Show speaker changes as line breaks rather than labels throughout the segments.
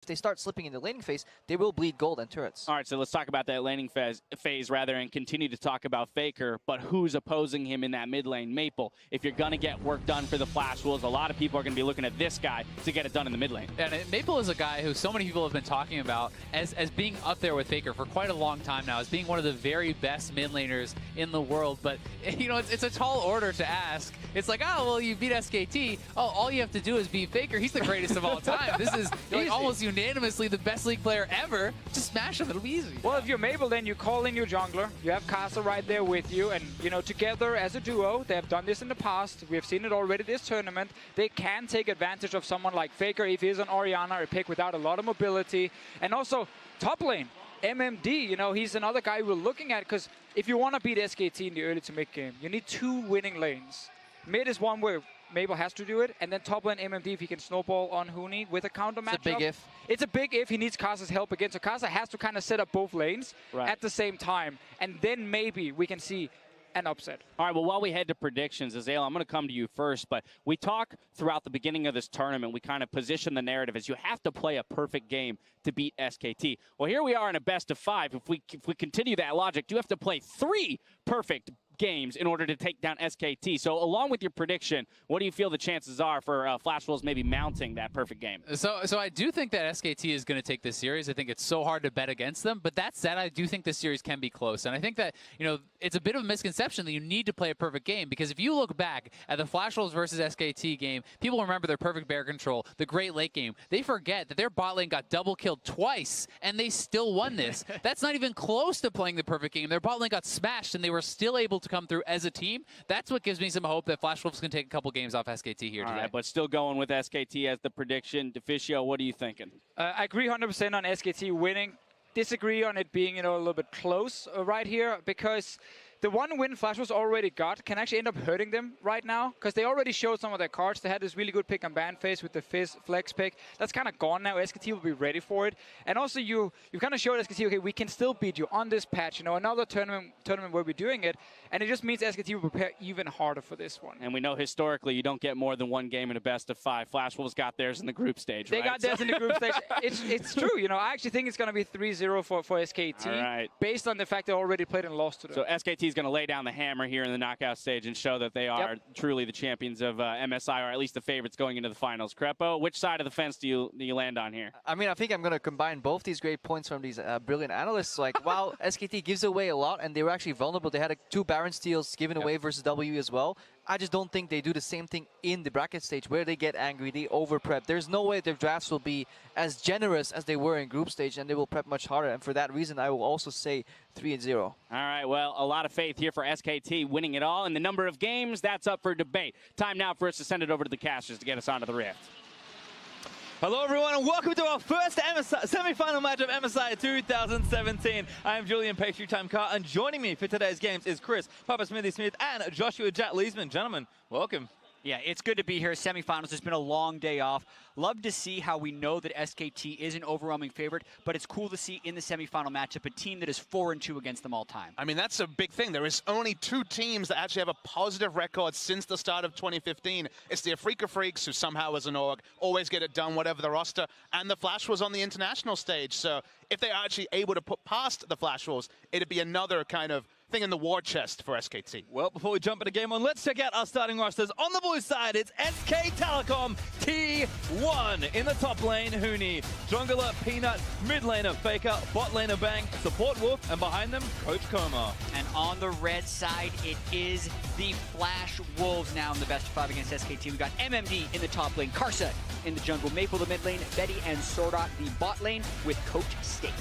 if they start slipping in the laning phase, they will bleed gold and turrets.
All right, so let's talk about that laning phase rather and continue to talk about Faker, but who's opposing him in that mid lane? Maple. If you're going to get work done for the Flash Wolves, a lot of people are going to be looking at this guy to get it done in the mid lane.
And Maple is a guy who so many people have been talking about as being up there with Faker for quite a long time now, as being one of the very best mid laners in the world. But, you know, it's a tall order to ask. It's like, oh, well, you beat SKT. Oh, all you have to do is beat Faker. He's the greatest of all time. This is like almost unanimously the best League player ever. Just smash him. It'll be easy.
Well, if you're Maple, then you call in your jungler. You have Casa right there with you. And, you know, together as a duo, they have done this in the past. We have seen it already this tournament. They can take advantage of someone like Faker if he's an Orianna, a pick without a lot of mobility. And also, top lane, MMD, you know, he's another guy we're looking at. Because if you want to beat SKT in the early to mid game, you need 2 winning lanes. Mid is one where Maple has to do it, and then top lane MMD if he can snowball on Huni with a counter matchup.
It's a big if.
It's a big if. He needs Kasa's help again. So Kasa has to kind of set up both lanes at the same time, and then maybe we can see an upset.
All right, well, while we head to predictions, Azale, I'm going to come to you first, but we talk throughout the beginning of this tournament, we kind of position the narrative as you have to play a perfect game to beat SKT. Well, here we are in a best of 5. If we continue that logic, you have to play 3 perfect games in order to take down SKT. So along with your prediction, what do you feel the chances are for Flash Wolves maybe mounting that perfect game?
So I do think that SKT is going to take this series. I think it's so hard to bet against them. But that said, I do think this series can be close. And I think that, you know, it's a bit of a misconception that you need to play a perfect game. Because if you look back at the Flash Wolves versus SKT game, people remember their perfect bear control, the great late game. They forget that their bot lane got double killed twice, and they still won this. That's not even close to playing the perfect game. Their bot lane got smashed, and they were still able to come through as a team. That's what gives me some hope that Flash Wolves can take a couple games off SKT here today.
All right, but still going with SKT as the prediction. Deficio, what are you thinking?
I agree 100% on SKT winning. Disagree on it being, you know, a little bit close right here, because the one win Flash Wolves already got can actually end up hurting them right now, because they already showed some of their cards. They had this really good pick and ban phase with the Fizz flex pick. That's kind of gone now. SKT will be ready for it. And also you kind of showed SKT, okay, we can still beat you on this patch. You know, another tournament where we're doing it. And it just means SKT will prepare even harder for this one.
And we know historically you don't get more than 1 game in a best of 5. Flash Wolves got theirs in the group stage,
They got theirs in the group stage. It's true. You know, I actually think it's going to be 3-0 for SKT.
All right.
Based on the fact they already played and lost to them.
So SKT is going to lay down the hammer here in the knockout stage and show that they are truly the champions of MSI, or at least the favorites going into the finals. Crepo, which side of the fence do you land on here?
I mean, I think I'm going to combine both these great points from these brilliant analysts. Like, while SKT gives away a lot, and they were actually vulnerable, they had 2 Baron steals given away versus W as well. I just don't think they do the same thing in the bracket stage where they get angry, they over-prep. There's no way their drafts will be as generous as they were in group stage, and they will prep much harder. And for that reason, I will also say 3-0.
All right, well, a lot of faith here for SKT winning it all. And the number of games, that's up for debate. Time now for us to send it over to the casters to get us onto the Rift.
Hello everyone and welcome to our first semi-final match of MSI 2017. I am Julian Pastry Time Car, and joining me for today's games is Chris, Papa Smithy Smith, and Joshua Jack Leesman. Gentlemen, welcome.
Yeah, it's good to be here. Semifinals. It's been a long day off. Love to see how we know that SKT is an overwhelming favorite, but it's cool to see in the semifinal matchup a team that is 4-2 against them all time.
I mean, that's a big thing. There is only 2 teams that actually have a positive record since the start of 2015. It's the Afrika Freaks, who somehow as an org always get it done, whatever the roster, and the Flash Wolves on the international stage. So if they are actually able to put past the Flash Wolves, it'd be another kind of thing in the war chest for SKT.
Well, before we jump into game 1, let's check out our starting rosters. On the blue side, it's SK Telecom T1. In the top lane, Huni, jungler Peanut, mid laner Faker, bot laner Bang, support Wolf, and behind them, Coach Koma.
And on the red side, it is the Flash Wolves now in the best of 5 against SKT. We got MMD in the top lane, Karsa in the jungle, Maple the mid lane, Betty and Sordot the bot lane with Coach Steak.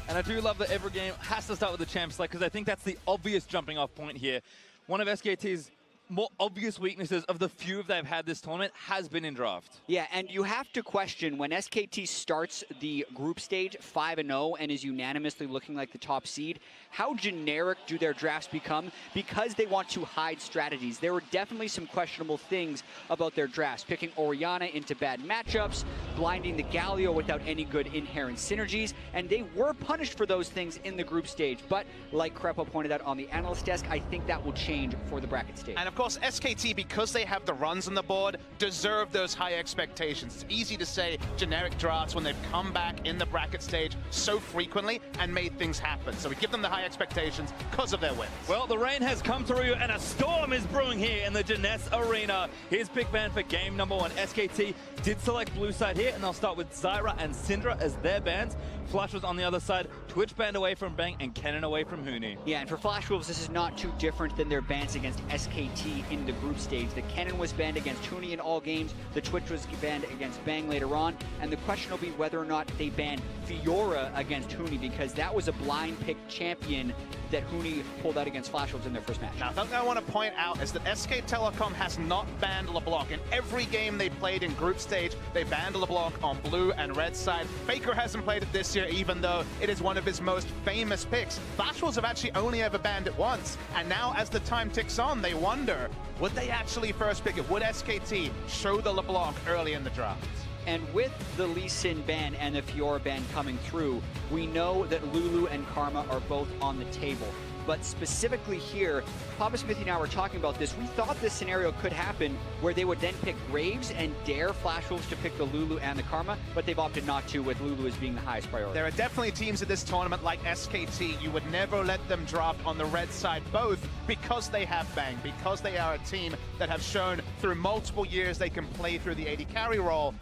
And I do love that every game has to start with the champ select, because I think that's the obvious jumping off point here. One of SKT's more obvious weaknesses of the few they've had this tournament has been in draft.
Yeah, and you have to question when SKT starts the group stage 5-0 and is unanimously looking like the top seed, how generic do their drafts become because they want to hide strategies? There were definitely some questionable things about their drafts, picking Orianna into bad matchups, blinding the Galio without any good inherent synergies, and they were punished for those things in the group stage. But like Crepo pointed out on the analyst desk, I think that will change for the bracket stage.
And
of course, SKT, because they have the runs on the board, deserve those high expectations. It's easy to say generic drafts when they've come back in the bracket stage so frequently and made things happen. So we give them the high expectations because of their wins.
Well, the rain has come through and a storm is brewing here in the Jeunesse Arena. Here's Big Man for game number 1. SKT did select blue side here, and they'll start with Zyra and Syndra as their bans. Flash was on the other side, Twitch banned away from Bang, and Kennen away from Huni.
Yeah, and for Flash Wolves, this is not too different than their bans against SKT in the group stage. The Kennen was banned against Huni in all games, the Twitch was banned against Bang later on, and the question will be whether or not they ban Fiora against Huni, because that was a blind pick champion that Huni pulled out against Flash Wolves in their first match.
Now, something I want to point out is that SK Telecom has not banned LeBlanc. In every game they played in group stage, they banned LeBlanc on blue and red side. Faker hasn't played it this year, even though it is one of his most famous picks. Flash Wolves have actually only ever banned it once, and now as the time ticks on, they wonder, would they actually first pick it? Would SKT show the LeBlanc early in the draft?
And with the Lee Sin ban and the Fiora ban coming through, we know that Lulu and Karma are both on the table. But specifically here, Papa Smithy and I were talking about this. We thought this scenario could happen where they would then pick Graves and dare Flash Wolves to pick the Lulu and the Karma, but they've opted not to, with Lulu as being the highest priority.
There are definitely teams at this tournament like SKT. You would never let them draft on the red side both because they have Bang, because they are a team that have shown through multiple years they can play through the AD carry role.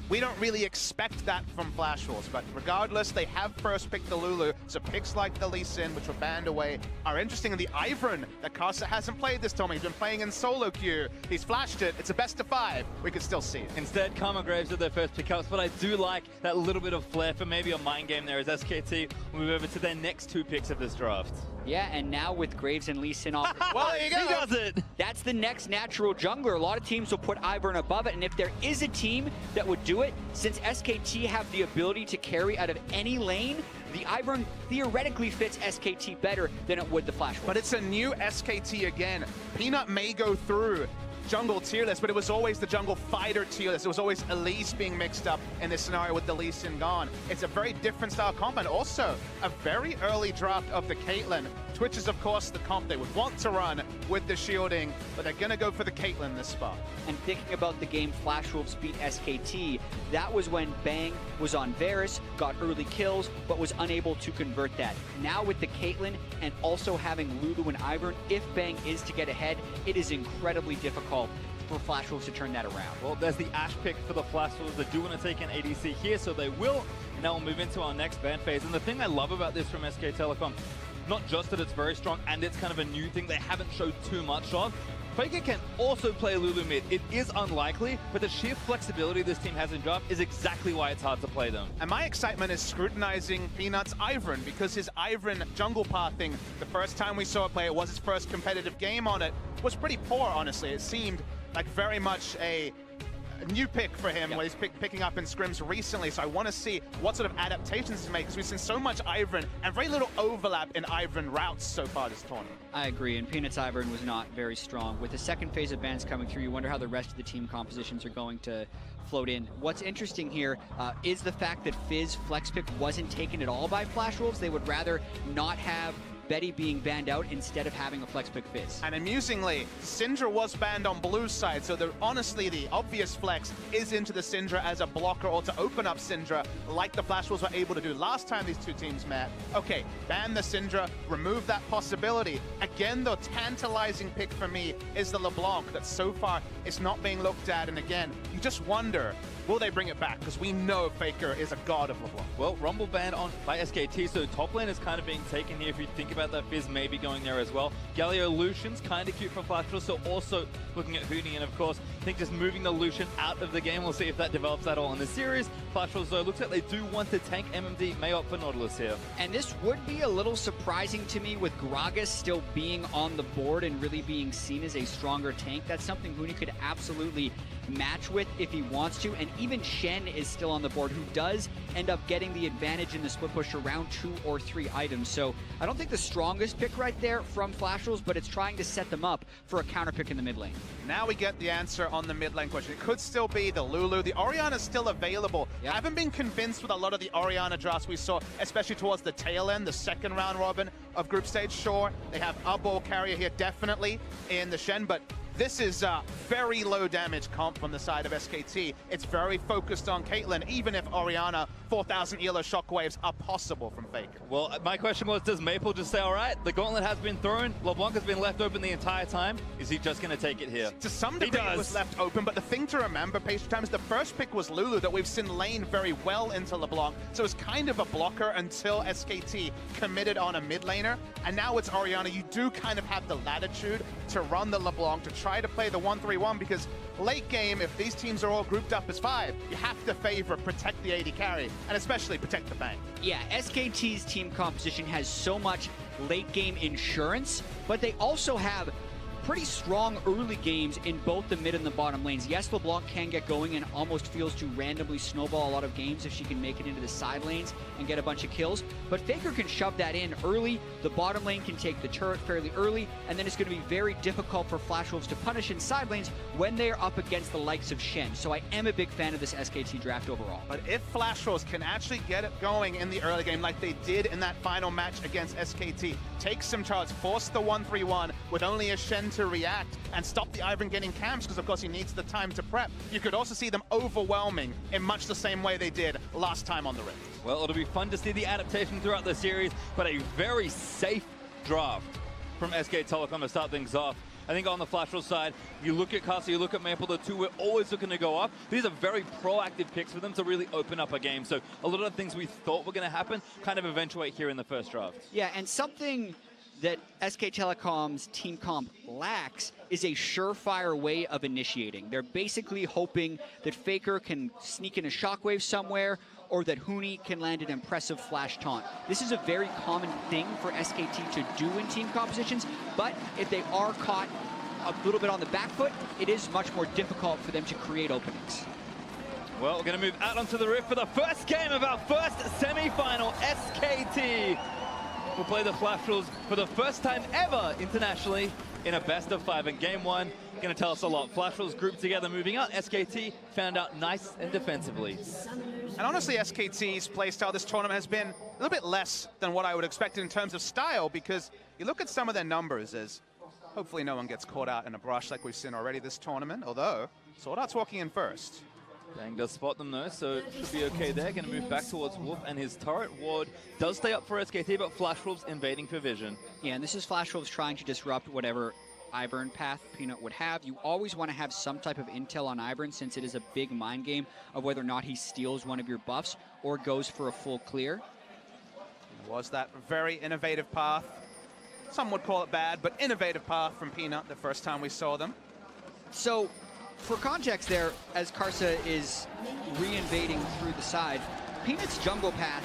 We don't really expect that from Flash Wolves, but regardless, they have first picked the Lulu, so picks like the Lee Sin, which were banned away, are interesting. And the Ivern that Casa hasn't played this tournament, he's been playing in solo queue, he's flashed it, it's a best of 5, we can still see it.
Instead, Karma Graves are their first pickups, but I do like that little bit of flair for maybe a mind game there as SKT move over to their next 2 picks of this draft.
Yeah, and now with Graves and Lee Sin off,
Well, there you go.
He does it!
that's the next natural jungler. A lot of teams will put Ivern above it, and if there is a team that would do it, since SKT have the ability to carry out of any lane, the Ivern theoretically fits SKT better than it would the Flash Wolves.
But it's a new SKT again. Peanut may go through jungle tier list, but it was always the jungle fighter tier list. It was always Elise being mixed up in this scenario with the Lee Sin gone. It's a very different style comp, and also a very early draft of the Caitlyn. Twitch is, of course, the comp they would want to run with the shielding, but they're going to go for the Caitlyn this spot.
And thinking about the game Flash Wolves beat SKT, that was when Bang was on Varus, got early kills, but was unable to convert that. Now with the Caitlyn and also having Lulu and Ivern, if Bang is to get ahead, it is incredibly difficult for Flash Wolves to turn that around.
Well, there's the Ashe pick for the Flash Wolves. They do want to take an ADC here, so they will. And now we'll move into our next ban phase. And the thing I love about this from SK Telecom, not just that it's very strong and it's kind of a new thing they haven't showed too much of. Faker can also play Lulu mid. It is unlikely, but the sheer flexibility this team has in draft is exactly why it's hard to play them.
And my excitement is scrutinizing Peanut's Ivern, because his Ivern jungle pathing, the first time we saw it play, it was his first competitive game on it, was pretty poor, honestly. It seemed like very much a new pick for him, where he's picking up in scrims recently, so I want to see what sort of adaptations to make, because we've seen so much Ivern and very little overlap in Ivern routes so far this tournament.
I agree, and Peanut's Ivern was not very strong. With the second phase of bans coming through, you wonder how the rest of the team compositions are going to float in. What's interesting here is the fact that Fizz flex pick wasn't taken at all by Flash Wolves. They would rather not have Betty being banned out instead of having a flex pick Fizz.
And amusingly, Syndra was banned on blue side, so honestly the obvious flex is into the Syndra as a blocker, or to open up Syndra like the Flash Wolves were able to do last time these two teams met. Okay, ban the Syndra, remove that possibility. Again, the tantalizing pick for me is the LeBlanc, that so far it's not being looked at, and again, you just wonder, will they bring it back? Because we know Faker is a god of LeBlanc.
Well, Rumble banned on by SKT, so top lane is kind of being taken here. If you think about that, Fizz may be going there as well. Galio Lucian's kind of cute from Flash Wolves, so also looking at Huni, and of course, I think just moving the Lucian out of the game, we'll see if that develops at all in the series. Flash Wolves, though, looks like they do want to tank MMD, may opt for Nautilus here.
And this would be a little surprising to me, with Gragas still being on the board and really being seen as a stronger tank. That's something Huni could absolutely match with if he wants to, and even Shen is still on the board, who does end up getting the advantage in the split push around 2 or 3 items. So I don't think the strongest pick right there from Flash Wolves, but it's trying to set them up for a counter pick in the mid lane.
Now we get the answer on the mid lane question. It could still be the Lulu. The Orianna's still available.
Yep.
Haven't been convinced with a lot of the Orianna drafts we saw, especially towards the tail end, the second round robin of group stage. Sure, they have a ball carrier here definitely in the Shen, but This is very low damage comp from the side of SKT. It's very focused on Caitlyn, even if Orianna 4,000 ELO shockwaves are possible from Faker.
Well, my question was, does Maple just say, all right, the gauntlet has been thrown, LeBlanc has been left open the entire time, is he just going to take it here?
To some degree it was left open, but the thing to remember, Pastry Time, is the first pick was Lulu that we've seen lane very well into LeBlanc, so it's kind of a blocker until SKT committed on a mid laner, and now it's Orianna. You do kind of have the latitude to run the LeBlanc, to try to play the 1-3-1, because late game, if these teams are all grouped up as 5, you have to favor protect the AD carry, and especially protect the bank.
Yeah, SKT's team composition has so much late game insurance, but they also have pretty strong early games in both the mid and the bottom lanes. Yes, LeBlanc can get going and almost feels to randomly snowball a lot of games if she can make it into the side lanes and get a bunch of kills, but Faker can shove that in early. The bottom lane can take the turret fairly early, and then it's going to be very difficult for Flash Wolves to punish in side lanes when they're up against the likes of Shen. So I am a big fan of this SKT draft overall.
But if Flash Wolves can actually get it going in the early game like they did in that final match against SKT, take some charge, force the 1-3-1 with only a Shen to react, and stop the Ivern getting camps, because of course he needs the time to prep, you could also see them overwhelming in much the same way they did last time on the Rift.
Well, it'll be fun to see the adaptation throughout the series, but a very safe draft from SK Telecom to start things off. I think on the Flash Wolves side, you look at Casa, you look at Maple, the two we're always looking to go up. These are very proactive picks for them to really open up a game. So a lot of things we thought were going to happen kind of eventuate here in the first draft.
Yeah, and something that SK Telecom's team comp lacks is a surefire way of initiating. They're basically hoping that Faker can sneak in a shockwave somewhere, or that Huni can land an impressive flash taunt. This is a very common thing for SKT to do in team compositions, but if they are caught a little bit on the back foot, it is much more difficult for them to create openings.
Well, we're going to move out onto the Rift for the first game of our first semi-final. SKT will play the Flash Wolves for the first time ever internationally in a best-of-5. In game one, going to tell us a lot. Flash Wolves grouped together, moving out. SKT found out nice and defensively.
And honestly, SKT's playstyle this tournament has been a little bit less than what I would expect in terms of style, because you look at some of their numbers as hopefully no one gets caught out in a brush like we've seen already this tournament, although Sword Art's walking in first.
Bang does spot them though, so it should be okay there. Going to move back towards Wolf, and his turret ward does stay up for SKT, but Flash Wolves invading for vision.
Yeah, and this is Flash Wolves trying to disrupt whatever Ivern path Peanut would have. You always want to have some type of intel on Ivern, since it is a big mind game of whether or not he steals one of your buffs or goes for a full clear.
Was that very innovative path. Some would call it bad, but innovative path from Peanut the first time we saw them.
So, for context there, as Karsa is re-invading through the side, Peanut's jungle path.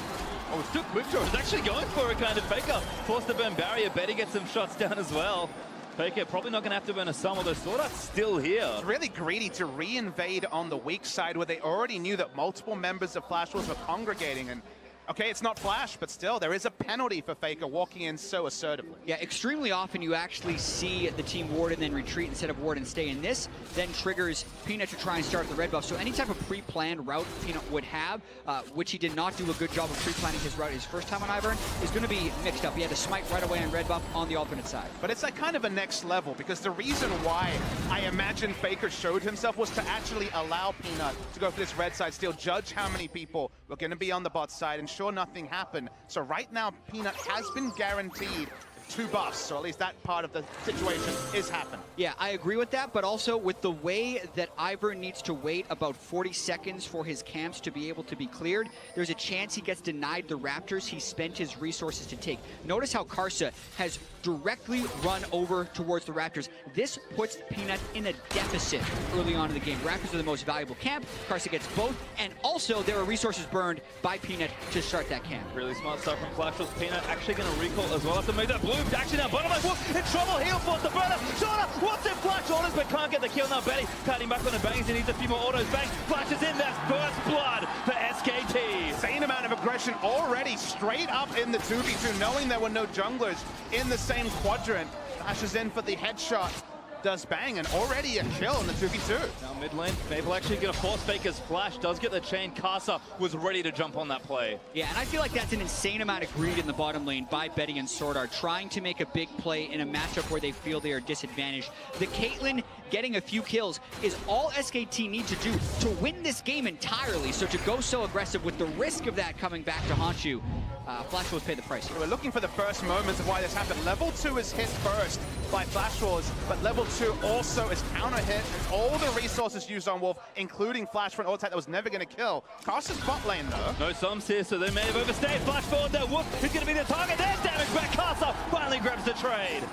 Oh, it's still quick draw. It's actually going for a kind of Faker. Forced to burn barrier. Betty gets some shots down as well. Faker probably not going to have to burn a sum, although Sword Art's still here.
It's really greedy to re-invade on the weak side where they already knew that multiple members of Flash Wolves were congregating, and okay, it's not Flash, but still, there is a penalty for Faker walking in so assertively.
Yeah, extremely often you actually see the team ward and then retreat instead of ward and stay. And this then triggers Peanut to try and start the red buff. So any type of pre-planned route Peanut would have, which he did not do a good job of pre-planning his route his first time on Ivern, is going to be mixed up. He had to smite right away on red buff on the alternate side.
But it's like kind of a next level, because the reason why I imagine Faker showed himself was to actually allow Peanut to go for this red side steal, judge how many people were going to be on the bot side, and sure, nothing happened. So right now, Peanut has been guaranteed 2 buffs, so at least that part of the situation is happening.
Yeah, I agree with that, but also with the way that Ivern needs to wait about 40 seconds for his camps to be able to be cleared, there's a chance he gets denied the Raptors he spent his resources to take. Notice how Karsa has directly run over towards the Raptors. This puts Peanut in a deficit early on in the game. Raptors are the most valuable camp. Karsa gets both, and also there are resources burned by Peanut to start that camp.
Really smart stuff from Flash Wolves. Peanut actually going to recall as well after make that blue. Actually now bottom line, Wolf in trouble. He'll force the burner. Shorter wants it. Flash orders, but can't get the kill now. Betty cutting back on the bangs. He needs a few more autos. Bang. Flash is in. That's first blood for SKT.
Insane amount of aggression already straight up in the 2v2, knowing there were no junglers in the same quadrant. Flashes in for the headshot. Does bang, and already a kill in the 2v2.
Now mid lane, Maple actually going to force Faker's flash. Does get the chain. Casa was ready to jump on that play.
Yeah, and I feel like that's an insane amount of greed in the bottom lane by Betty and Sword Art, trying to make a big play in a matchup where they feel they are disadvantaged. The Caitlyn getting a few kills is all SKT need to do to win this game entirely. So to go so aggressive with the risk of that coming back to haunt you, Flash Wars paid the price.
We're looking for the first moments of why this happened. Level 2 is hit first by Flash Wars, but level 2 also is counter hit, and all the resources used on Wolf, including Flash for an ult attack that was never going to kill. Karsa's bot lane, though.
No Psalms here, so they may have overstayed. Flash forward there. Whoop, who's going to be the target? There's damage back. Karsa finally grabs the trade.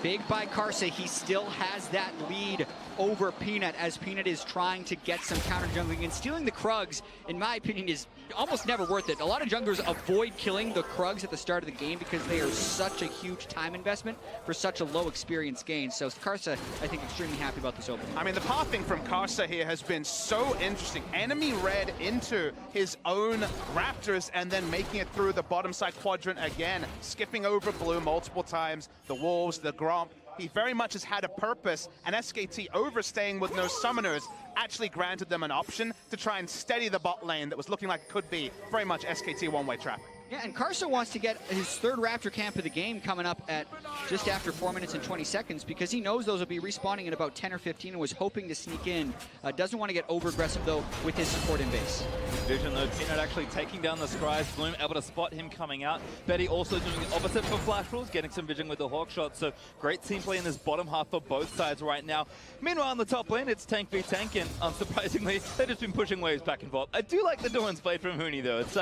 Big by Karsa, he still has that lead over Peanut as Peanut is trying to get some counter jungling, and stealing the Krugs, in my opinion, is almost never worth it. A lot of junglers avoid killing the Krugs at the start of the game because they are such a huge time investment for such a low experience gain. So Karsa, I think, extremely happy about this opening.
I mean, the pathing from Karsa here has been so interesting. Enemy red into his own Raptors and then making it through the bottom side quadrant again, skipping over blue multiple times, the Wolves, the Gromp. He very much has had a purpose, and SKT overstaying with no summoners actually granted them an option to try and steady the bot lane that was looking like it could be very much SKT one-way traffic.
Yeah, and Karsa wants to get his third Raptor camp of the game coming up at just after 4 minutes and 20 seconds because he knows those will be respawning in about 10 or 15 and was hoping to sneak in. Doesn't want to get over-aggressive, though, with his support in base.
Vision, though, Peanut actually taking down the Scries. Bloom able to spot him coming out. Betty also doing the opposite for Flash Rules, getting some vision with the Hawk shot. So great team play in this bottom half for both sides right now. Meanwhile, on the top lane, it's tank v tank, and unsurprisingly, they've just been pushing waves back and forth. I do like the Dawn's Blade from Huni, though. It's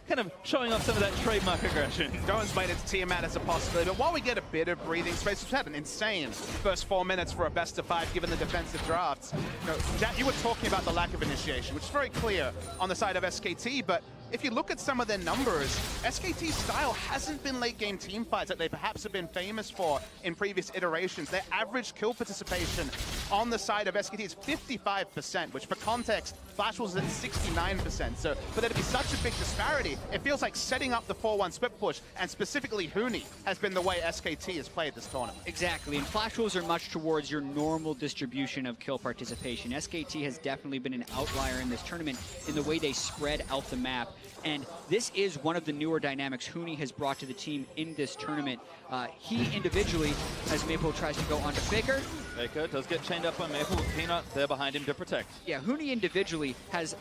kind of showing off some of that trademark aggression.
Dawn's Blade is Tiamat as a possibility, but while we get a bit of breathing space, we've had an insane first 4 minutes for a best of 5 given the defensive drafts. You know, Jack, you were talking about the lack of initiation, which is very clear on the side of SKT, but if you look at some of their numbers, SKT's style hasn't been late game team fights that they perhaps have been famous for in previous iterations. Their average kill participation on the side of SKT is 55%, which for context, Flash was at 69%. So for there to be such a big disparity, it feels like setting up the 4-1 split push, and specifically Huni, has been the way SKT has played this tournament.
Exactly, and Flash Rules are much towards your normal distribution of kill participation. SKT has definitely been an outlier in this tournament in the way they spread out the map. And this is one of the newer dynamics Huni has brought to the team in this tournament. He individually, as Maple tries to go onto Faker.
Faker does get chained up by Maple with Peanut there behind him to protect.
Yeah, Huni individually has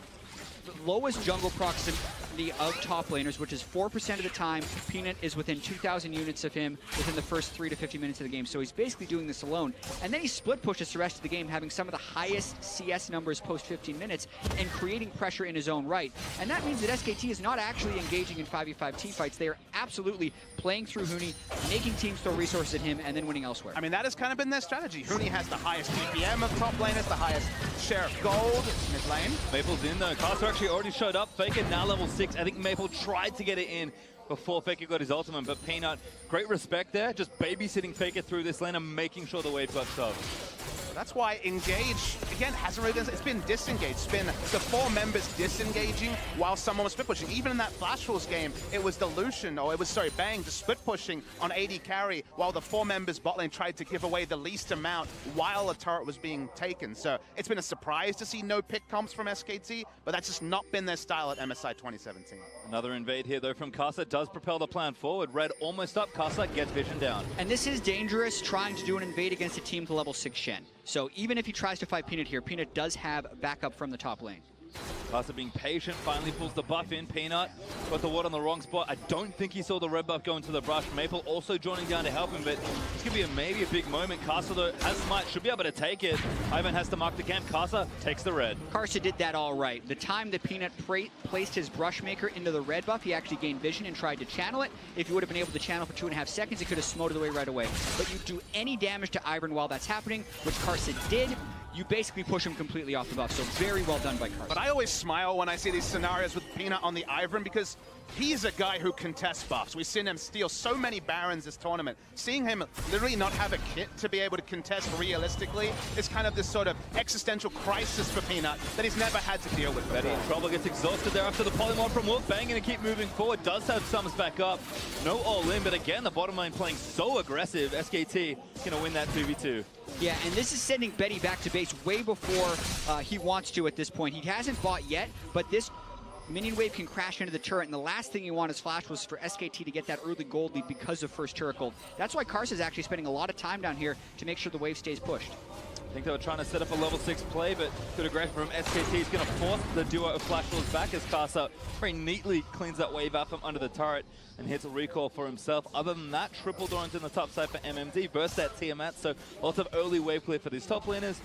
the lowest jungle proximity of top laners, which is 4% of the time. Peanut is within 2,000 units of him within the first 3 to 50 minutes of the game. So he's basically doing this alone. And then he split pushes the rest of the game, having some of the highest CS numbers post 15 minutes and creating pressure in his own right. And that means that SKT is not actually engaging in 5v5 team fights. They are absolutely playing through Huni, making teams throw resources at him, and then winning elsewhere.
I mean, that has kind of been their strategy. Huni has the highest DPM of top laners, the highest share of gold mid lane.
Maple's in though. Karsa actually already showed up. Faker now level 6. I think Maple tried to get it in before Faker got his ultimate, but Peanut, great respect there. Just babysitting Faker through this lane and making sure the wave got stopped.
That's why Engage, again, hasn't really done, it's been disengaged. It's been the 4 members disengaging while someone was split pushing. Even in that Flash Rules game, it was the Lucian, or it was, sorry, Bang, just split pushing on AD carry while the 4 members bot lane tried to give away the least amount while a turret was being taken. So it's been a surprise to see no pick comps from SKT, but that's just not been their style at MSI 2017.
Another invade here, though, from Karsa does propel the plan forward. Red almost up. Karsa gets vision down.
And this is dangerous, trying to do an invade against a team to level 6 Shen. So even if he tries to fight Peanut here, Peanut does have backup from the top lane.
Karsa being patient, finally pulls the buff in. Peanut got the ward on the wrong spot. I don't think he saw the red buff go into the brush. Maple also joining down to help him, but it's going to be maybe a big moment. Karsa, though, has smite, should be able to take it. Ivan has to mark the camp. Karsa takes the red.
Karsa did that all right. The time that Peanut placed his brush maker into the red buff, he actually gained vision and tried to channel it. If he would have been able to channel for 2.5 seconds, he could have smoted away right away. But you do any damage to Ivern while that's happening, which Karsa did, you basically push him completely off the buff. So very well done by Karsa.
But I always smile when I see these scenarios with Peanut on the Ivern because he's a guy who contests buffs. We've seen him steal so many Barons this tournament. Seeing him literally not have a kit to be able to contest realistically is kind of this sort of existential crisis for Peanut that he's never had to deal with before.
Betty Trouble gets exhausted there after the polymorph from Wolf. Bang going to keep moving forward. Does have Sums back up. No all in, but again, the bottom lane playing so aggressive. SKT going to win that 2v2.
Yeah, and this is sending Betty back to base way before he wants to at this point. He hasn't bought yet, but this Minion Wave can crash into the turret, and the last thing you want as Flash was for SKT to get that early gold lead because of first turret gold. That's why Karsa is actually spending a lot of time down here to make sure the wave stays pushed.
I think they were trying to set up a level 6 play, but good aggression from SKT is going to force the duo of Flash Wolves back as Karsa very neatly cleans that wave out from under the turret and hits a recall for himself. Other than that, triple Doran's in the top side for MMD, burst that Tiamat, so lots of early wave clear for these top laners,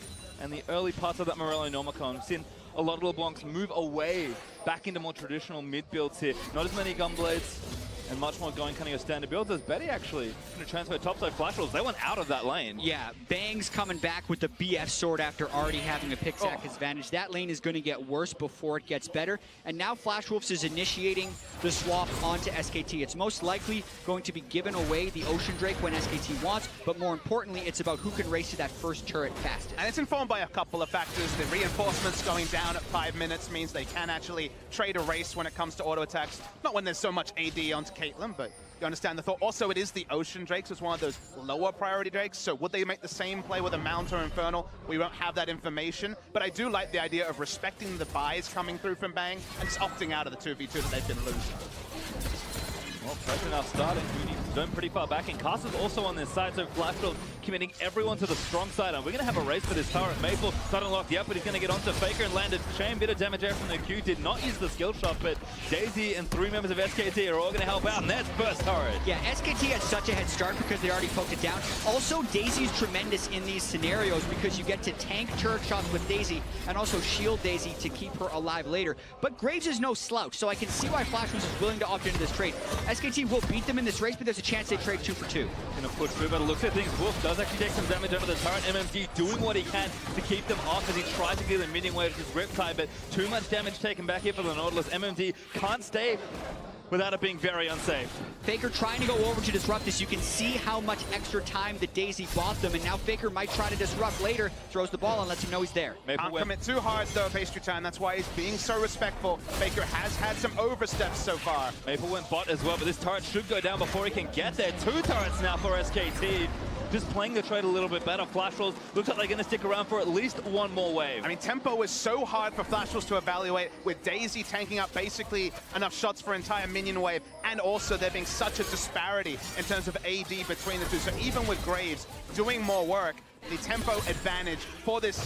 and the early parts of that Morello Normicon. We've seen a lot of LeBlancs move away, back into more traditional mid builds here. Not as many Gunblades, and much more going kind of your standard builds as Betty actually going to transfer topside Flash Wolves. They went out of that lane.
Yeah, Bang's coming back with the BF sword after already having a pick-sack advantage. That lane is going to get worse before it gets better. And now Flash Wolves is initiating the swap onto SKT. It's most likely going to be given away the Ocean Drake when SKT wants, but more importantly, it's about who can race to that first turret fastest.
And it's informed by a couple of factors. The reinforcements going down at 5 minutes means they can actually trade a race when it comes to auto attacks. Not when there's so much AD onto Caitlyn, but you understand the thought. Also, it is the Ocean Drakes. It's one of those lower priority Drakes. So would they make the same play with a Mount or Infernal? We won't have that information. But I do like the idea of respecting the buys coming through from Bang and just opting out of the 2v2 that they've been losing.
Well, pressure now starting. Mooney's zone pretty far back, and Karsa's also on this side, so Flash Wolves committing everyone to the strong side. And we're going to have a race for this turret. Maple suddenly locked the up, but he's going to get onto Faker and landed chain. Bit of damage there from the Q. Did not use the skill shot, but Daisy and 3 members of SKT are all going to help out, and that's first turret.
Yeah, SKT had such a head start because they already poked it down. Also, Daisy's tremendous in these scenarios because you get to tank turret shots with Daisy and also shield Daisy to keep her alive later. But Graves is no slouch, so I can see why Flash Wolves is willing to opt into this trade. SKT will beat them in this race, but there's a chance they trade 2 for 2.
Gonna push through, but it looks at things. Wolf does actually take some damage over the turret. MMD doing what he can to keep them off as he tries to get the minion wave with his Riptide, but too much damage taken back here for the Nautilus. MMD can't stay without it being very unsafe.
Faker trying to go over to disrupt this. You can see how much extra time that Daisy bought them, and now Faker might try to disrupt later. Throws the ball and lets him know he's there.
Can't commit too hard though, pastry time. That's why he's being so respectful. Faker has had some oversteps so far.
Maple went bot as well, but this turret should go down before he can get there. 2 turrets now for SKT. Just playing the trade a little bit better. Flash Wolves looks like they're going to stick around for at least 1 more wave.
I mean, tempo is so hard for Flash Wolves to evaluate, with Daisy tanking up basically enough shots for entire minion wave, and also there being such a disparity in terms of AD between the two. So even with Graves doing more work, the tempo advantage for this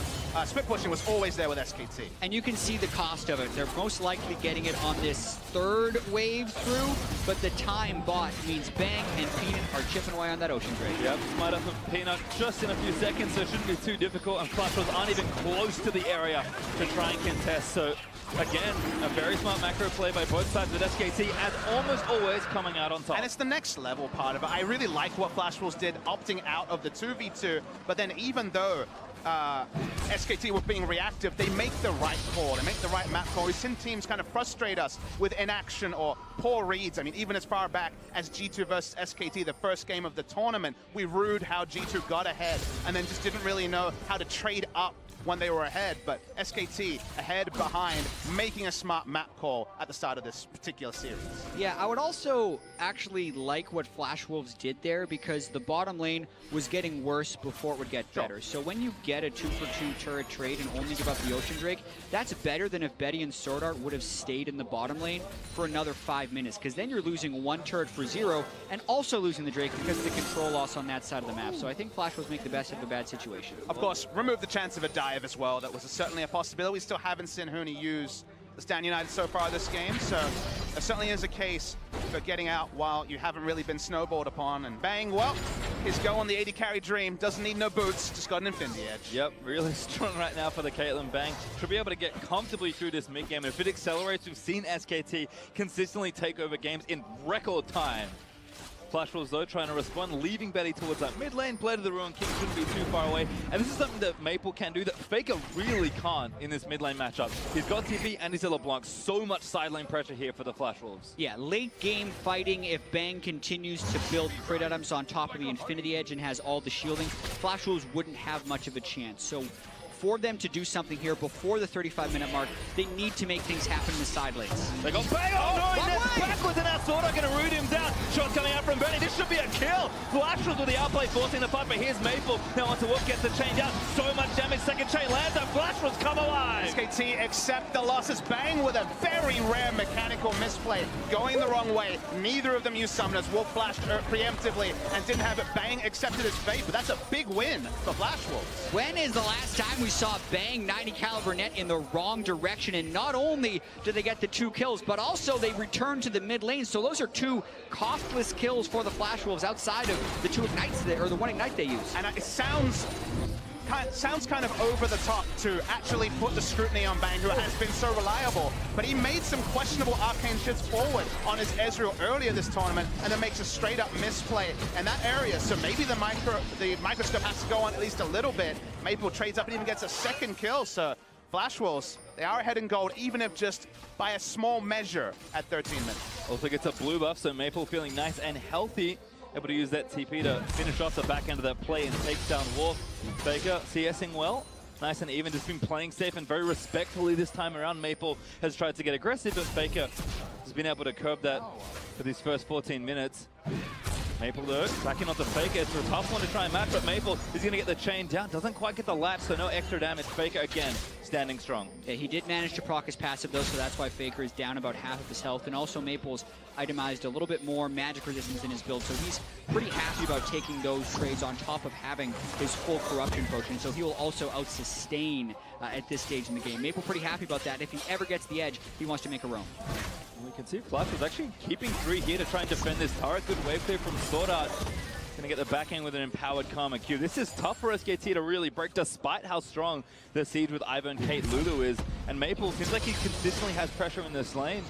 split pushing was always there with SKT.
And you can see the cost of it. They're most likely getting it on this 3rd wave through, but the time bought means Bang and Peanut are chipping away on that Ocean Drake.
Yep, smite up of Peanut just in a few seconds, so it shouldn't be too difficult, and Flash Wolves aren't even close to the area to try and contest. So again, a very smart macro play by both sides with SKT, as almost always coming out on top.
And it's the next level part of it. I really like what Flash Wolves did, opting out of the 2v2, but then even though SKT were being reactive, they make the right call, they make the right map call. We've seen teams kind of frustrate us with inaction or poor reads. I mean, even as far back as G2 versus SKT, the first game of the tournament, we rued how G2 got ahead and then just didn't really know how to trade up when they were ahead. But SKT ahead, behind, making a smart map call at the start of this particular series.
Yeah, I would also actually like what Flash Wolves did there because the bottom lane was getting worse before it would get better. So when you get a 2 for 2 turret trade and only give up the Ocean Drake, that's better than if Betty and Sword Art would have stayed in the bottom lane for another 5 minutes, because then you're losing 1 turret for 0 and also losing the Drake because of the control loss on that side of the map. So I think Flash Wolves make the best of a bad situation.
Of course, remove the chance of a dive as well. That was certainly a possibility. We still haven't seen Huni use the Stand United so far this game, so there certainly is a case for getting out while you haven't really been snowballed upon. And Bang, well, his go on the 80 carry dream. Doesn't need no boots, just got an Infinity Edge.
Yep, really strong right now for the Caitlyn. Bang should be able to get comfortably through this mid game. And if it accelerates, we've seen SKT consistently take over games in record time. Flash Wolves, though, trying to respond, leaving Betty towards that mid lane. Blade of the Ruin King shouldn't be too far away. And this is something that Maple can do that Faker really can't in this mid lane matchup. He's got TP and he's a LeBlanc. So much side lane pressure here for the Flash Wolves.
Yeah, late game fighting, if Bang continues to build crit items on top of the Infinity Edge and has all the shielding, Flash Wolves wouldn't have much of a chance. So for them to do something here before the 35-minute mark, they need to make things happen in the side lanes.
They got Bang! Oh no, he's backwards, and now Sword Art going to root him down. Shot coming out from Bernie. This should be a kill. Flash with the outplay, forcing the fight, but here's Maple. Now onto Wolf, gets the chain down. So much damage, second chain lands, and Flash was come alive.
SKT accept the losses. Bang with a very rare mechanical misplay, going the wrong way. Neither of them used summoners. Wolf flashed preemptively and didn't have it. Bang accepted his fate, but that's a big win for Flash Wolves.
When is the last time we saw Bang 90 caliber net in the wrong direction? And not only did they get the 2 kills, but also they returned to the mid lane. So those are 2 costless kills for the Flash Wolves outside of the 2 ignites or the 1 ignite they use.
And it sounds kind of over the top to actually put the scrutiny on Bang, who has been so reliable, but he made some questionable arcane shifts forward on his Ezreal earlier this tournament, and then makes a straight up misplay in that area. So maybe the microscope has to go on at least a little bit. Maple trades up and even gets a second kill. So Flash Wolves, they are ahead in gold, even if just by a small measure at 13 minutes.
Also gets a blue buff, so Maple feeling nice and healthy. Able to use that TP to finish off the back end of that play and takes down Wolf. Faker CSing well. Nice and even, just been playing safe and very respectfully this time around. Maple has tried to get aggressive, but Faker has been able to curb that for these first 14 minutes. Maple though, backing onto Faker. It's a tough one to try and match, but Maple is going to get the chain down. Doesn't quite get the latch, so no extra damage. Faker again, standing strong.
Yeah, he did manage to proc his passive though, so that's why Faker is down about half of his health. And also Maple's itemized a little bit more magic resistance in his build, so he's pretty happy about taking those trades on top of having his full corruption potion. So he will also out-sustain at this stage in the game. Maple pretty happy about that. If he ever gets the edge, he wants to make a roam.
We can see Flash was actually keeping 3 here to try and defend this turret. Good wave clear from Sword Art. Going to get the back end with an empowered Karma Q. This is tough for SKT to really break, despite how strong the siege with Ivern, Kate, Lulu is. And Maple seems like he consistently has pressure in this lane.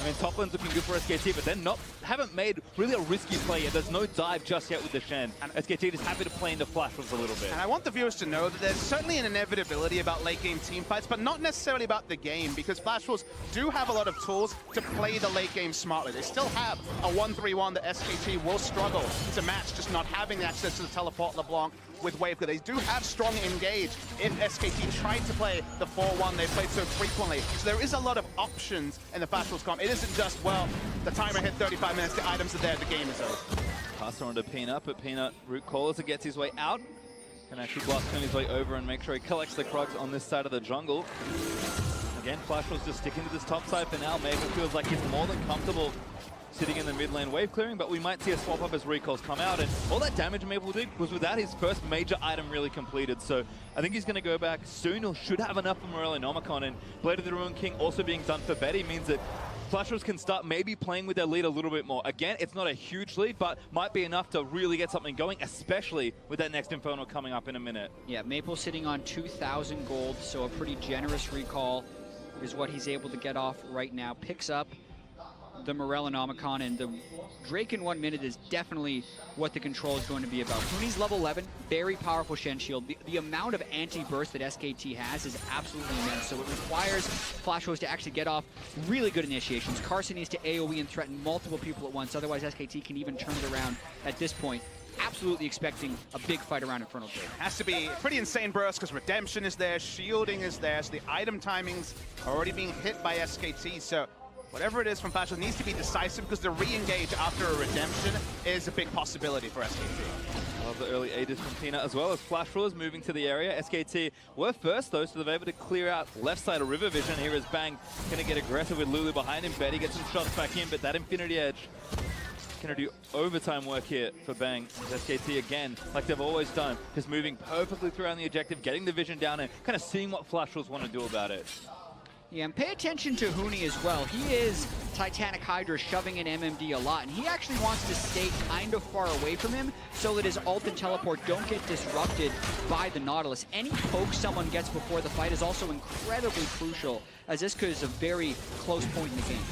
I mean, top lane's looking good for SKT, but they're haven't made really a risky play yet. There's no dive just yet with the Shen. And SKT is happy to play into Flash Wolves a little bit.
And I want the viewers to know that there's certainly an inevitability about late game team fights, but not necessarily about the game, because Flash Wolves do have a lot of tools to play the late game smartly. They still have a 1-3-1 that SKT will struggle to match, just not having the access to the teleport LeBlanc with Wave. They do have strong engage if SKT tried to play the 4-1 they played so frequently. So there is a lot of options in the Flash Wolves comp. It isn't just, well, the timer hit 35 minutes, the items are there, the game is over.
Pass on to Peanut, but Peanut root calls and gets his way out. Can actually blast turn his way over and make sure he collects the Krugs on this side of the jungle. Again, Flash was just sticking to this top side for now. Maple feels like he's more than comfortable sitting in the mid lane wave clearing, but we might see a swap up as recalls come out, and all that damage Maple did was without his first major item really completed. So I think he's going to go back soon, or should have enough for Morellonomicon, and Blade of the Ruined King also being done for Betty means that Flash Wolves can start maybe playing with their lead a little bit more. Again, it's not a huge lead, but might be enough to really get something going, especially with that next Infernal coming up in a minute.
Yeah, Maple sitting on 2,000 gold, so a pretty generous recall is what he's able to get off right now. Picks up the Morellonomicon, and the Drake in 1 minute is definitely what the control is going to be about. Huni's level 11, very powerful Shen Shield. The amount of anti-burst that SKT has is absolutely immense, so it requires Flash Wolves to actually get off really good initiations. Carson needs to AoE and threaten multiple people at once, otherwise SKT can even turn it around at this point. Absolutely expecting a big fight around Infernal Blade.
Has to be pretty insane burst, because Redemption is there, shielding is there, so the item timings are already being hit by SKT, so whatever it is from Flash Wolves needs to be decisive, because the re-engage after a redemption is a big possibility for SKT.
Love the early ages from Peanut, as well as Flash Wolves moving to the area. SKT were first though, so they're able to clear out left side of River Vision. Here is Bang going to get aggressive with Lulu behind him. Betty gets some shots back in, but that Infinity Edge going to do overtime work here for Bang. SKT again, like they've always done, just moving perfectly throughout the objective, getting the vision down and kind of seeing what Flash Wolves want to do about it.
Yeah, and pay attention to Huni as well. He is Titanic Hydra shoving in MMD a lot, and he actually wants to stay kind of far away from him so that his ult and teleport don't get disrupted by the Nautilus. Any poke someone gets before the fight is also incredibly crucial, as this is a very close point in the game.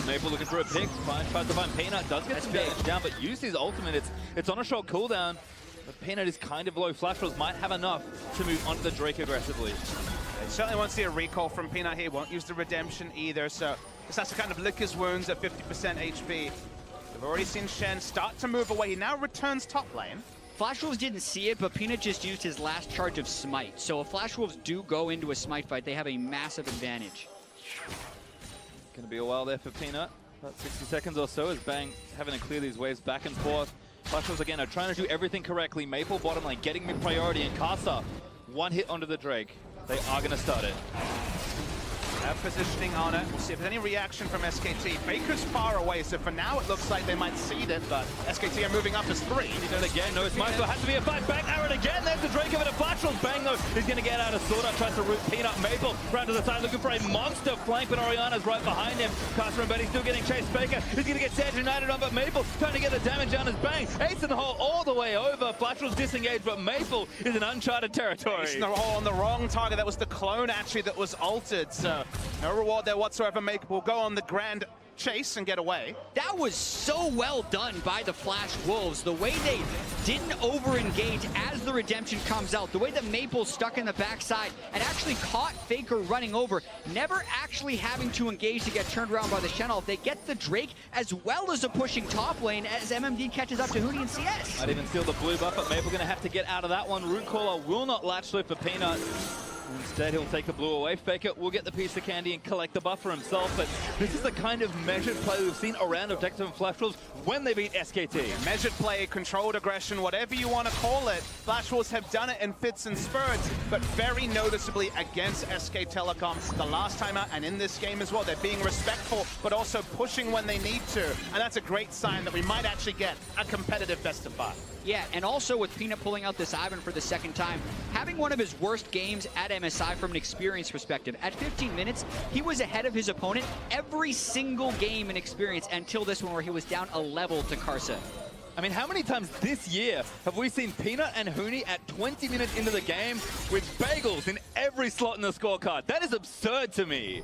Maple looking for a pick, tries to find Peanut, does get some damage down, but use his ultimate. It's on a short cooldown, but Peanut is kind of low. Flash Wolves might have enough to move onto the Drake aggressively.
They certainly won't see a recall from Peanut here. Won't use the redemption either, so just has to kind of lick his wounds at 50% HP. We've already seen Shen start to move away. He now returns top lane.
Flash Wolves didn't see it, but Peanut just used his last charge of Smite. So if Flash Wolves do go into a Smite fight, they have a massive advantage.
Gonna be a while there for Peanut. About 60 seconds or so as Bang having to clear these waves back and forth. Flash again are trying to do everything correctly. Maple bottom lane getting mid priority, and Casa one hit onto the Drake. They are going to start it.
Positioning on it. We'll see if there's any reaction from SKT. Faker's far away, so for now it looks like they might seed it, but SKT are moving up as 3.
He did it again. No, it's Michael. Has to be a fight. Bang, Aaron again. There's the Drake of it. A Flash Bang, though. He's going to get out of Sword Art. Tries to root Peanut. Maple round to the side, looking for a monster flank, but Oriana's right behind him. Caster and Betty still getting chased. Faker is going to get Sage United on, but Maple trying to get the damage down as Bang. Ace in the hole all the way over. Flash disengaged, but Maple is in uncharted territory.
Ace in the hole on the wrong target. That was the clone, actually, that was altered, so no reward there whatsoever. Maple will go on the grand chase and get away.
That was so well done by the Flash Wolves. The way they didn't over-engage as the redemption comes out. The way that Maple stuck in the backside and actually caught Faker running over. Never actually having to engage to get turned around by the Shenol. They get the Drake as well as a pushing top lane as MMD catches up to Hootie and CS.
Might even steal the blue buff, but Maple going to have to get out of that one. Root Caller will not latch through for Peanut. Instead, he'll take the blue away. Faker will get the piece of candy and collect the buff for himself. But this is the kind of measured play we've seen around Objective and Flash Wolves when they beat SKT.
Measured play, controlled aggression, whatever you want to call it. Flash Wolves have done it in fits and spurts, but very noticeably against SK Telecom the last time out and in this game as well. They're being respectful, but also pushing when they need to. And that's a great sign that we might actually get a competitive best of 5.
Yeah, and also with Peanut pulling out this Ivan for the second time, having one of his worst games at MSI from an experience perspective. At 15 minutes, he was ahead of his opponent every single game in experience until this one where he was down a level to Karsa.
I mean, how many times this year have we seen Peanut and Hoonie at 20 minutes into the game with bagels in every slot in the scorecard? That is absurd to me.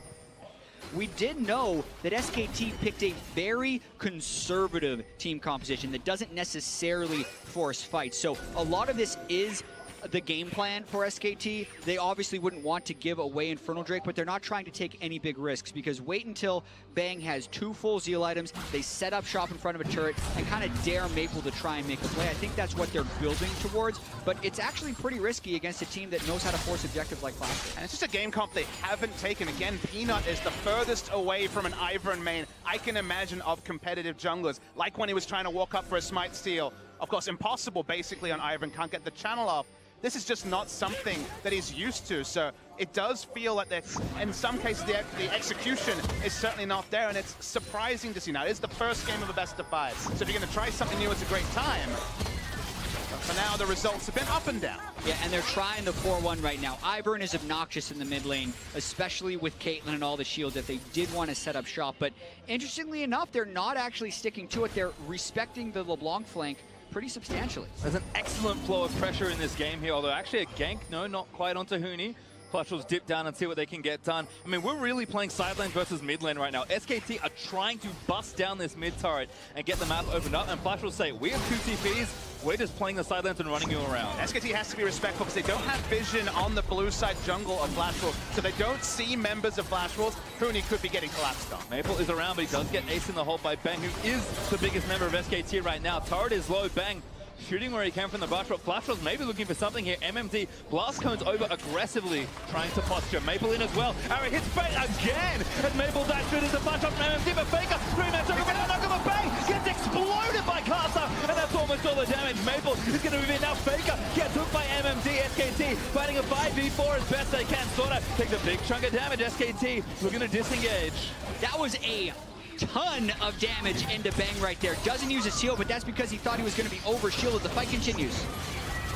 We did know that SKT picked a very conservative team composition that doesn't necessarily force fights. So a lot of this is the game plan for SKT. They obviously wouldn't want to give away Infernal Drake, but they're not trying to take any big risks because wait until Bang has 2 full Zeal items, they set up shop in front of a turret and kind of dare Maple to try and make a play. I think that's what they're building towards, but it's actually pretty risky against a team that knows how to force objectives like Flash.
And it's just a game comp they haven't taken. Again, Peanut is the furthest away from an Ivern main I can imagine of competitive junglers, like when he was trying to walk up for a smite steal. Of course, impossible basically on Ivern, can't get the channel off. This is just not something that he's used to, so it does feel like that in some cases the execution is certainly not there, and it's surprising to see. Now, it is the first game of a best of 5, so if you're going to try something new, it's a great time. But for now, the results have been up and down.
Yeah, and they're trying the 4-1 right now. Ivern is obnoxious in the mid lane, especially with Caitlyn and all the shields that they did want to set up shop, but interestingly enough, they're not actually sticking to it. They're respecting the LeBlanc flank pretty substantially.
There's an excellent flow of pressure in this game here, although actually a gank, no, not quite onto Hoonie. Flash will dip down and see what they can get done. I mean, we're really playing side lane versus mid lane right now. SKT are trying to bust down this mid turret and get the map opened up, and Flash will say, we have 2 TPs, we're just playing the side lanes and running you around.
SKT has to be respectful because they don't have vision on the blue side jungle of Flash Wolves, so they don't see members of Flash Wolves. Hoonie could be getting collapsed on.
Maple is around, but he does get ace in the hole by Bang, who is the biggest member of SKT right now. Turret is low, Bang shooting where he can from the brush, but Flash was maybe looking for something here. MMD blast cones over aggressively, trying to posture. Maple in as well. Arrow hits Fate again, and Maple dash through. There's a flash off from MMD, but Faker 3-man circle, but now knock Bang gets exploded by Casa, and that's almost all the damage. Maple is going to move in now. Faker gets hooked by MMD. SKT fighting a 5v4 as best they can. Sorta takes a big chunk of damage. SKT looking to disengage.
That was a ton of damage into Bang right there. Doesn't use his shield, but that's because he thought he was going to be over-shielded. The fight continues.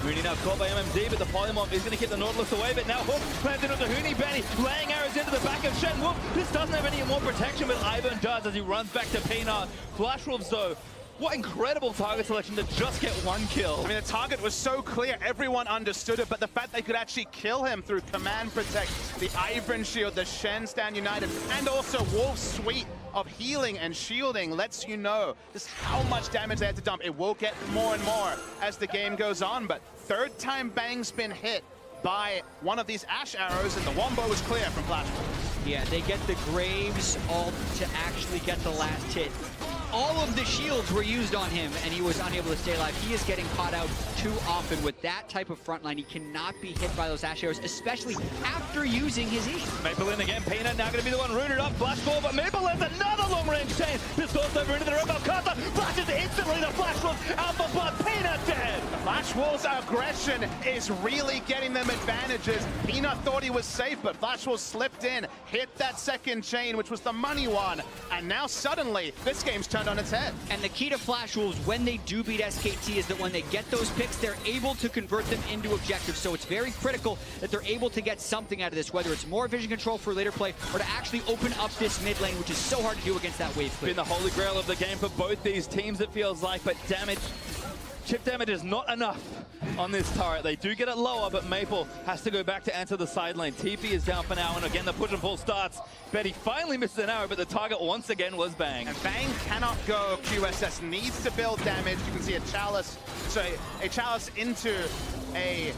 Hoonie now caught by MMD, but the Polymorph is going to keep the Nautilus away, but now Hook planted onto Hoonie. Benny laying arrows into the back of Shen Wolf. This doesn't have any more protection, but Ivern does as he runs back to Peanut. Flash Wolves, though, what incredible target selection to just get 1 kill.
I mean, the target was so clear, everyone understood it, but the fact they could actually kill him through Command Protect, the Ivern Shield, the Shen Stand United, and also Wolf's suite of healing and shielding lets you know just how much damage they had to dump. It will get more and more as the game goes on, but 3rd time Bang's been hit by one of these Ash arrows, and the Wombo was clear from Flash Wolves.
Yeah, they get the Graves ult to actually get the last hit. All of the shields were used on him, and he was unable to stay alive. He is getting caught out too often with that type of front line. He cannot be hit by those Ash arrows, especially after using his E.
Maple in again. Peanut now going to be the one rooted up. Flash ball, but Maple lands another long-range chain. This goes over into the Rebel. Casa flashes into Suddenly the Flash Wolves Alpha Blood, Peanut dead!
The Flash Wolves' aggression is really getting them advantages. Peanut thought he was safe, but Flash Wolves slipped in, hit that second chain, which was the money one, and now suddenly this game's turned on its head.
And the key to Flash Wolves when they do beat SKT is that when they get those picks, they're able to convert them into objectives. So it's very critical that they're able to get something out of this, whether it's more vision control for later play or to actually open up this mid lane, which is so hard to do against that wave clear.
Been the holy grail of the game for both these teams, it feels like, but damage, chip damage is not enough on this turret. They do get it lower, but Maple has to go back to answer the side lane. TP is down for now, and again, the push and pull starts. Betty finally misses an arrow, but the target once again was Bang.
And Bang cannot go. QSS needs to build damage. You can see a chalice, a chalice into a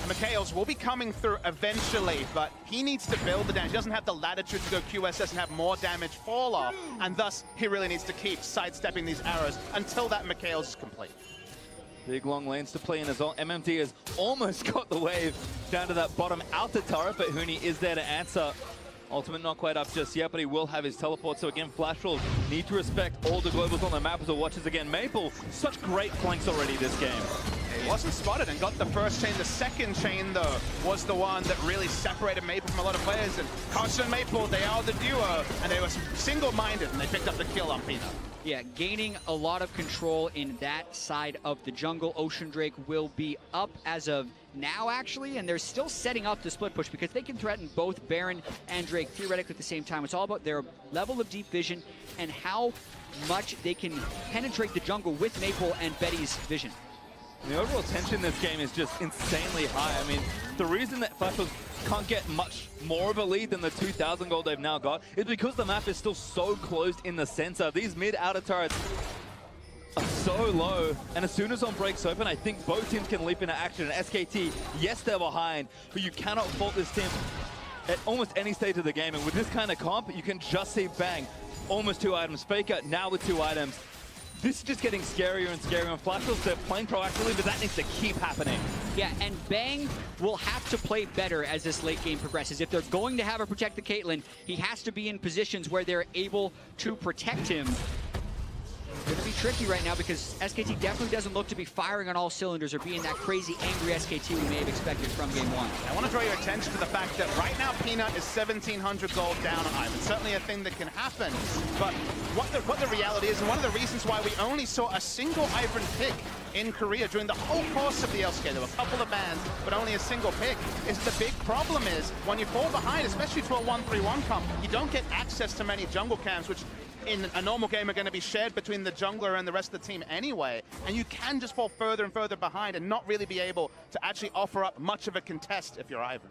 Mikhail's will be coming through eventually, but he needs to build the damage. He doesn't have the latitude to go QSS and have more damage fall off, and thus he really needs to keep sidestepping these arrows until that Mikhail's is complete.
Big long lanes to play in as well. MMT has almost got the wave down to that bottom outer turret, but Huni is there to answer. Ultimate not quite up just yet, but he will have his teleport. So again, Flash Wolves need to respect all the globals on the map as it watches again. Maple, such great flanks already this game.
He wasn't spotted and got the first chain. The second chain, though, was the one that really separated Maple from a lot of players. And Carson and Maple, they are the duo, and they were single-minded, and they picked up the kill on Peanut.
Yeah, gaining a lot of control in that side of the jungle. Ocean Drake will be up as of now, actually, and they're still setting up the split push because they can threaten both Baron and Drake theoretically at the same time. It's all about their level of deep vision and how much they can penetrate the jungle with Maple and Betty's vision.
The overall tension in this game is just insanely high. I mean, the reason that Flash Wolves can't get much more of a lead than the 2,000 gold they've now got is because the map is still so closed in the center. These mid-outer turrets are so low, and as soon as one breaks open, I think both teams can leap into action. And SKT, yes, they're behind, but you cannot fault this team at almost any stage of the game. And with this kind of comp, you can just see Bang, almost 2 items. Faker, now with 2 items. This is just getting scarier and scarier, and Flash Wolves, they're playing proactively, but that needs to keep happening.
Yeah, and Bang will have to play better as this late game progresses. If they're going to have her protect the Caitlyn, he has to be in positions where they're able to protect him. It's going to be tricky right now because SKT definitely doesn't look to be firing on all cylinders or being that crazy, angry SKT we may have expected from game 1.
I want to draw your attention to the fact that right now Peanut is 1,700 gold down on Ivan. Certainly a thing that can happen, but what the reality is, and one of the reasons why we only saw a single Ivan pick in Korea during the whole course of the LCK, there were a couple of bans, but only a single pick, is the big problem is when you fall behind, especially to a 1-3-1 comp, you don't get access to many jungle camps, which in a normal game are going to be shared between the jungler and the rest of the team anyway, and you can just fall further and further behind and not really be able to actually offer up much of a contest if you're Ivan.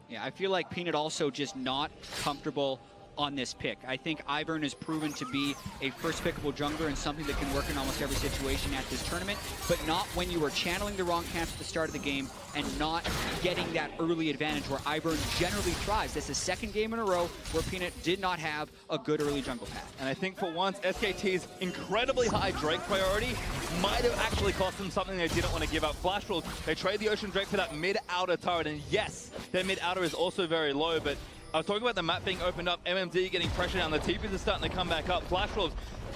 Yeah, I feel like Peanut also just not comfortable on this pick. I think Ivern has proven to be a first pickable jungler and something that can work in almost every situation at this tournament, but not when you are channeling the wrong camps at the start of the game and not getting that early advantage where Ivern generally thrives. This is the second game in a row where Peanut did not have a good early jungle path.
And I think for once, SKT's incredibly high Drake priority might have actually cost them something they didn't want to give up. Flash Wolves, they trade the Ocean Drake for that mid-outer turret, and yes, their mid-outer is also very low, but I was talking about the map being opened up, MMD getting pressure down, the TPs are starting to come back up. Flash Wolves,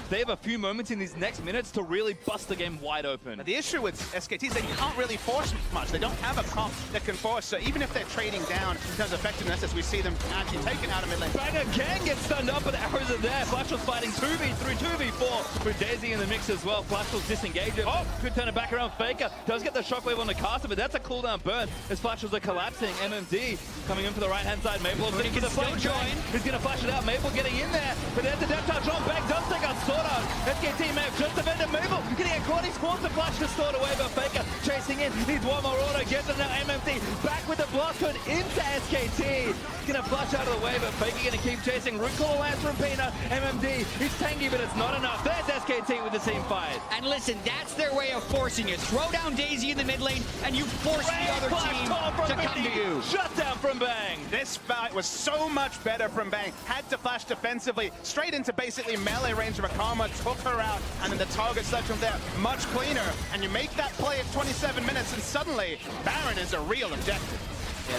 they have a few moments in these next minutes to really bust the game wide open.
The issue with SKT is they can't really force much. They don't have a comp that can force, so even if they're trading down in terms of effectiveness, as we see them actually taken out of mid lane.
Bang again gets stunned up, but the arrows are there. Flash Wolves fighting 2v3, 2v4 with Daisy in the mix as well. Flash Wolves disengage it. Oh, could turn it back around. Faker does get the shockwave on the caster, but that's a cooldown burn as Flash Wolves are collapsing. MMD coming in for the right-hand side. Maple looking for the flame join. He's going to flash it out. Maple getting in there, but there's the death touch on. Bang does take a sword out. SKT may have just defended Maple. Getting a quad, he's forced to flash the sword away, but Faker chasing in. Needs one more auto. Gets it now. MMD back with the blast code into SKT. Going to flash out of the way, but Faker going to keep chasing. Root call lands from Peanut. MMD, he's tanky, but it's not enough. There's SKT with the team fight.
And listen, that's their way of forcing it. Throw down Daisy in the mid lane, and you force the other team to come to you.
Shut down from Bang.
This fight was so much better from Bang. Had to flash defensively, straight into basically melee range of Akama, took her out, and then the target selection from there, much cleaner. And you make that play at 27 minutes, and suddenly, Baron is a real objective.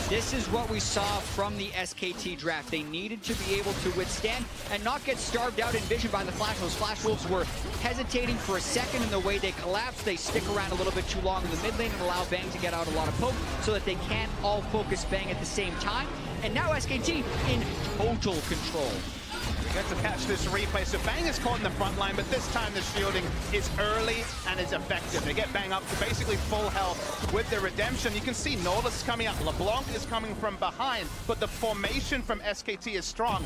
This is what we saw from the SKT draft. They needed to be able to withstand and not get starved out in vision by the Flash Wolves. Flash Wolves were hesitating for a second in the way they collapsed. They stick around a little bit too long in the mid lane and allow Bang to get out a lot of poke so that they can't all focus Bang at the same time. And now SKT in total control.
We get to catch this replay. So Bang is caught in the front line, but this time the shielding is early and is effective. They get Bang up to basically full health with the redemption. You can see Nautilus is coming up. LeBlanc is coming from behind, but the formation from SKT is strong.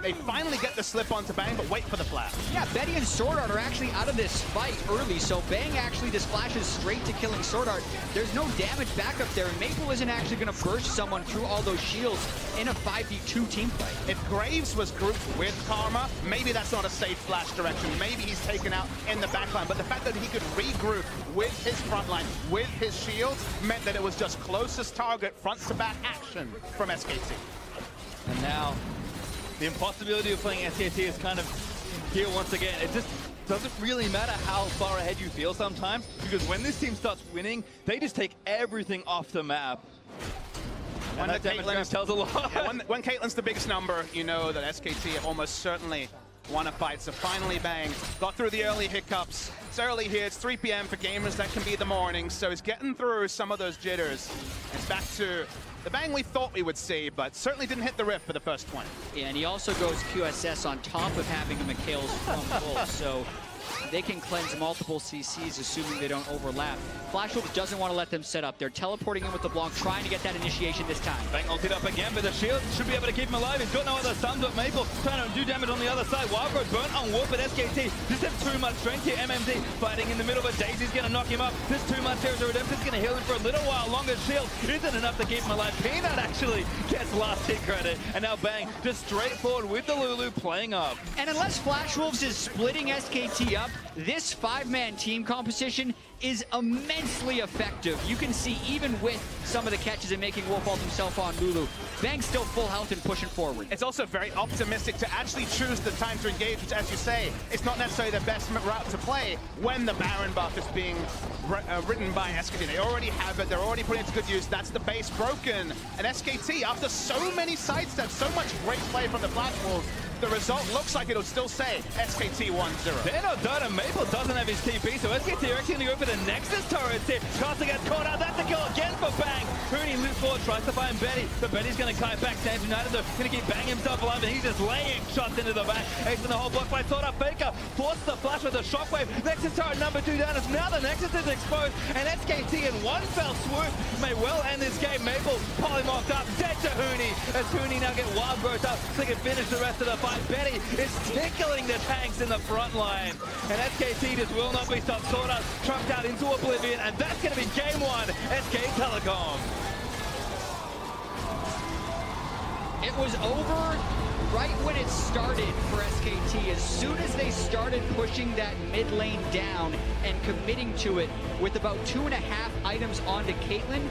They finally get the slip onto Bang, but wait for the flash.
Yeah, Betty and Sword Art are actually out of this fight early, so Bang actually just flashes straight to killing Sword Art. There's no damage back up there, and Maple isn't actually going to burst someone through all those shields in a 5v2 team fight.
If Graves was grouped with Karma, maybe that's not a safe flash direction. Maybe he's taken out in the backline, but the fact that he could regroup with his front line, with his shields, meant that it was just closest target, front-to-back action from SKT.
And now, the impossibility of playing SKT is kind of here once again. It just doesn't really matter how far ahead you feel sometimes, because when this team starts winning, they just take everything off the map. And that damage tells a lot.
Yeah, when Caitlyn's the biggest number, you know that SKT almost certainly won a fight. So finally Bang got through the early hiccups. It's early here, it's 3 p.m. for gamers, that can be the morning. So he's getting through some of those jitters. It's back to the Bang we thought we would see, but certainly didn't hit the rift for the first 20.
Yeah, and he also goes QSS on top of having a McHale's from full, so they can cleanse multiple CCs, assuming they don't overlap. Flash Wolves doesn't want to let them set up. They're teleporting in with the LeBlanc, trying to get that initiation this time.
Bang ulted up again, but the shield should be able to keep him alive. He's got no other stuns, but Maple trying to do damage on the other side. Wildcard burnt on Warp, but SKT just have too much strength here. MMD fighting in the middle, but Daisy's going to knock him up. There's too much here, so Redemption's going to heal him for a little while longer. Shield isn't enough to keep him alive. Peanut actually gets last hit credit, and now Bang just straightforward with the Lulu playing up.
And unless Flash Wolves is splitting SKT up, this 5-man team composition is immensely effective. You can see even with some of the catches and making Wolf ult himself on Lulu, Bang's still full health and pushing forward.
It's also very optimistic to actually choose the time to engage, which, as you say, it's not necessarily the best route to play when the Baron buff is being written by SKT. They already have it, they're already putting it to good use. That's the base broken. And SKT, after so many sidesteps, so much great play from the Flash Wolves, the result looks like it'll still say SKT 1-0.
They're not done, and Maple doesn't have his TP, so SKT are actually going to go for the Nexus turret here. Costa gets caught out. That's a kill again for Bang. Huni loops forward, tries to find Betty, but Betty's going to kite back. Stan's United, though, going to keep Bang himself alive, and he's just laying shots into the back. Ace in the whole block by Sword Art. Faker forces the flash with a shockwave. Nexus turret number 2 down as now the Nexus is exposed, and SKT in one fell swoop may well end this game. Maple polymorphed up, dead to Huni, as Huni now get wild growth up so they can finish the rest of the fight. Betty is tickling the tanks in the front line, and SKT just will not be stopped. Sword Art trucked out into oblivion, and that's going to be game 1, SK Telecom.
It was over right when it started for SKT. As soon as they started pushing that mid lane down and committing to it with about 2.5 items onto Caitlyn,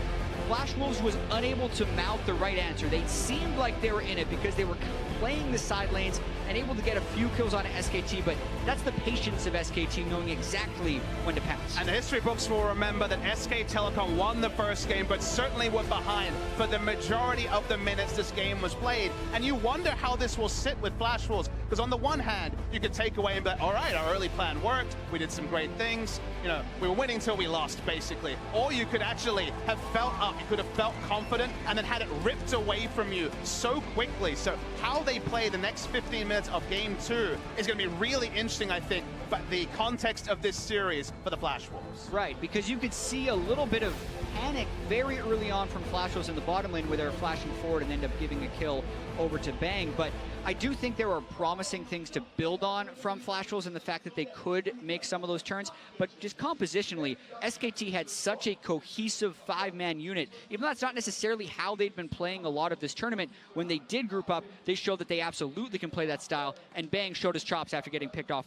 Flash Wolves was unable to mouth the right answer. They seemed like they were in it because they were playing the side lanes and able to get a few kills on SKT, but that's the patience of SKT, knowing exactly when to pass.
And the history books will remember that SK Telecom won the first game, but certainly were behind for the majority of the minutes this game was played. And you wonder how this will sit with Flash Wolves, because on the one hand, you could take away and be like, all right, our early plan worked, we did some great things, you know, we were winning till we lost, basically. Or you could actually have felt up, you could have felt confident, and then had it ripped away from you so quickly. So how they play the next 15 minutes of game 2 is going to be really interesting, I think, but the context of this series for the Flash Wolves.
Right, because you could see a little bit of panic very early on from Flash Wolves in the bottom lane where they were flashing forward and end up giving a kill over to Bang, but I do think there are promising things to build on from Flash Wolves and the fact that they could make some of those turns, but just compositionally, SKT had such a cohesive 5-man unit. Even though that's not necessarily how they'd been playing a lot of this tournament, when they did group up, they showed that they absolutely can play that style, and Bang showed his chops after getting picked off.